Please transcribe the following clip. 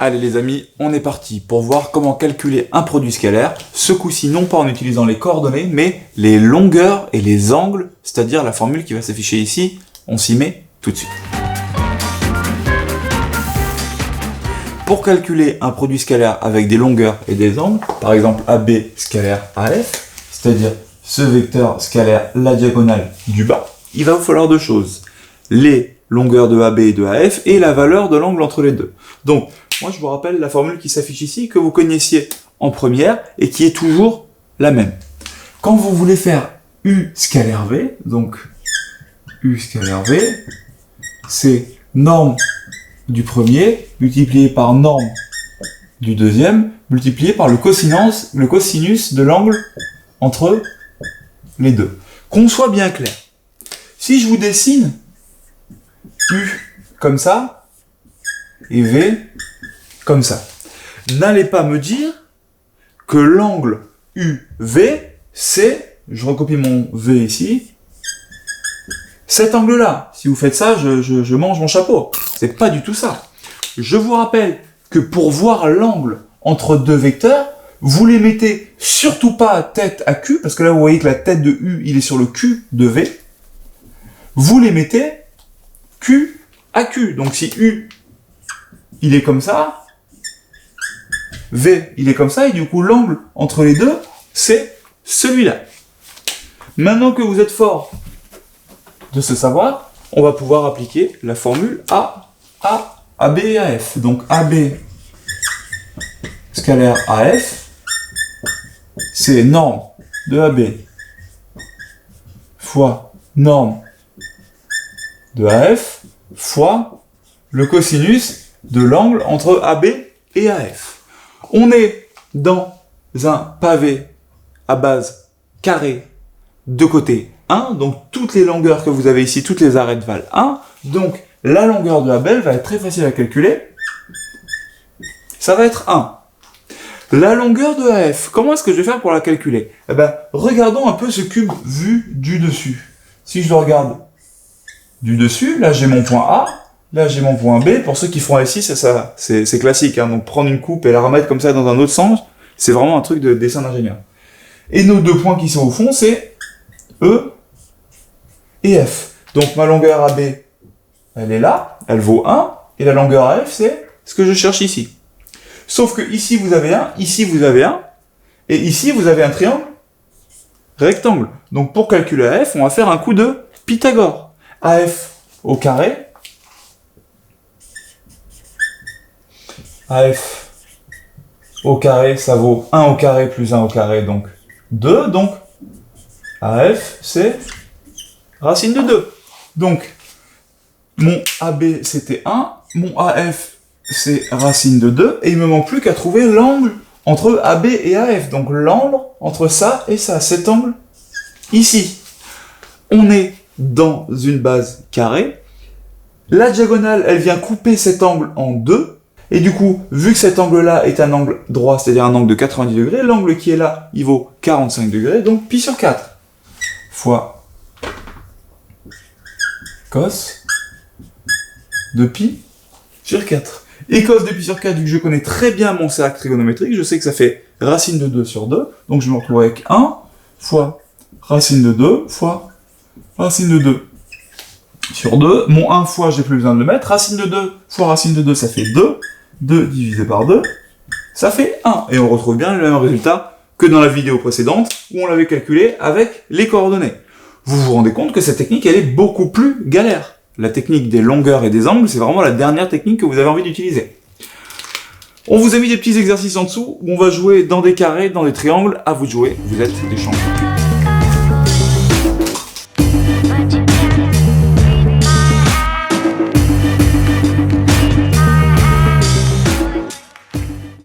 Allez les amis, on est parti pour voir comment calculer un produit scalaire, ce coup-ci non pas en utilisant les coordonnées, mais les longueurs et les angles, c'est-à-dire la formule qui va s'afficher ici. On s'y met tout de suite. Pour calculer un produit scalaire avec des longueurs et des angles, par exemple AB scalaire AF, c'est-à-dire ce vecteur scalaire la diagonale du bas, il va vous falloir deux choses. Les longueurs de AB et de AF et la valeur de l'angle entre les deux. Donc, moi je vous rappelle la formule qui s'affiche ici, que vous connaissiez en première et qui est toujours la même. Quand vous voulez faire U scalaire V, donc U scalaire V, c'est norme du premier multiplié par norme du deuxième multiplié par le cosinus de l'angle entre les deux. Qu'on soit bien clair. Si je vous dessine U comme ça et V comme ça, n'allez pas me dire que l'angle UV, c'est, je recopie mon V ici, cet angle-là. Si vous faites ça, je mange mon chapeau. C'est pas du tout ça. Je vous rappelle que pour voir l'angle entre deux vecteurs, vous les mettez surtout pas tête à Q, parce que là vous voyez que la tête de U, il est sur le Q de V. Vous les mettez Q à Q. Donc si U, il est comme ça, V, il est comme ça, et du coup l'angle entre les deux, c'est celui-là. Maintenant que vous êtes fort de ce savoir, on va pouvoir appliquer la formule AB et AF. Donc AB scalaire AF, c'est norme de AB fois norme de AF fois le cosinus de l'angle entre AB et AF. On est dans un pavé à base carrée de côté 1, donc toutes les longueurs que vous avez ici, toutes les arêtes valent 1, donc la longueur de AB va être très facile à calculer, ça va être 1. La longueur de AF, comment est-ce que je vais faire pour la calculer? Eh ben, regardons un peu ce cube vu du dessus. Si je le regarde du dessus, là j'ai mon point A, là j'ai mon point B. Pour ceux qui font ici, c'est classique, hein. Donc prendre une coupe et la remettre comme ça dans un autre sens, c'est vraiment un truc de dessin d'ingénieur. Et nos deux points qui sont au fond, c'est E et F. Donc ma longueur AB, elle est là, elle vaut 1, et la longueur AF, c'est ce que je cherche ici. Sauf que ici vous avez 1, ici vous avez 1, et ici vous avez un triangle rectangle. Donc pour calculer AF, on va faire un coup de Pythagore. AF au carré, AF au carré, ça vaut 1 au carré plus 1 au carré, donc 2, donc AF, c'est racine de 2. Donc, mon AB, c'était 1, mon AF, c'est racine de 2, et il me manque plus qu'à trouver l'angle entre AB et AF. Donc, l'angle entre ça et ça, cet angle ici. On est dans une base carrée. La diagonale, elle vient couper cet angle en deux. Et du coup, vu que cet angle-là est un angle droit, c'est-à-dire un angle de 90 degrés, l'angle qui est là, il vaut 45 degrés, donc pi sur 4 fois cos de pi sur 4. Et cos de pi sur 4, vu que je connais très bien mon cercle trigonométrique, je sais que ça fait racine de 2 sur 2, donc je me retrouve avec 1 fois racine de 2 fois racine de 2 sur 2. Mon 1 fois, j'ai plus besoin de le mettre. Racine de 2 fois racine de 2, ça fait 2. 2 divisé par 2, ça fait 1. Et on retrouve bien le même résultat que dans la vidéo précédente, où on l'avait calculé avec les coordonnées. Vous vous rendez compte que cette technique, elle est beaucoup plus galère. La technique des longueurs et des angles, c'est vraiment la dernière technique que vous avez envie d'utiliser. On vous a mis des petits exercices en dessous, où on va jouer dans des carrés, dans des triangles. À vous de jouer, vous êtes des champions.